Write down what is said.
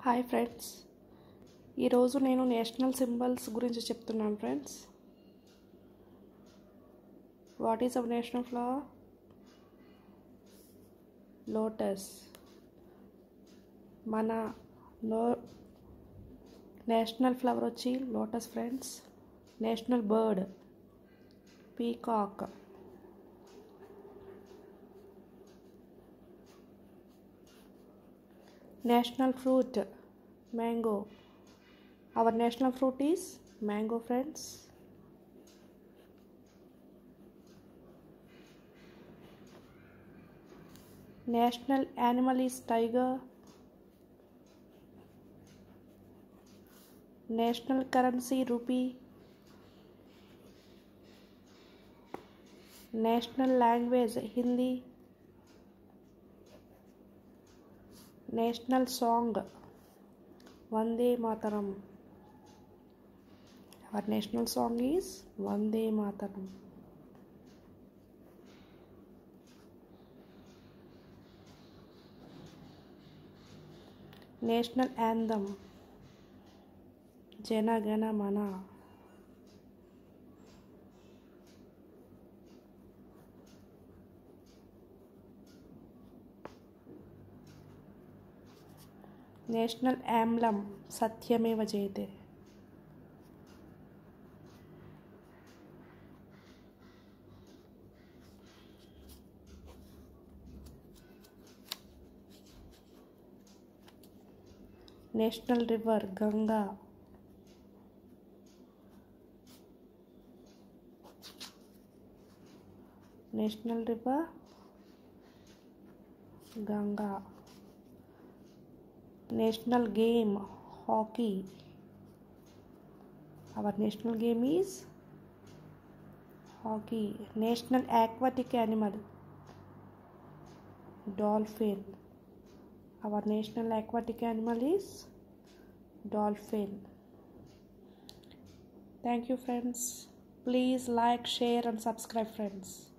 Hi friends, ఈరోజు నేను national symbols గురించి చెప్తున్నాను friends. What is our national flower? Lotus. మన నేషనల్ ఫ్లవర్ వచ్చి lotus friends. National bird peacock. National fruit mango. Our national fruit is mango friends. National animal is tiger. National currency rupee. National language Hindi. National song Vande Mataram. Our national song is Vande Mataram. National anthem Jana Gana Mana. National emblem Satyameva Jayate. National river Ganga. National river Ganga. National game hockey. Our national game is hockey. National aquatic animal dolphin. Our national aquatic animal is dolphin. Thank you friends. Please like, share and subscribe friends.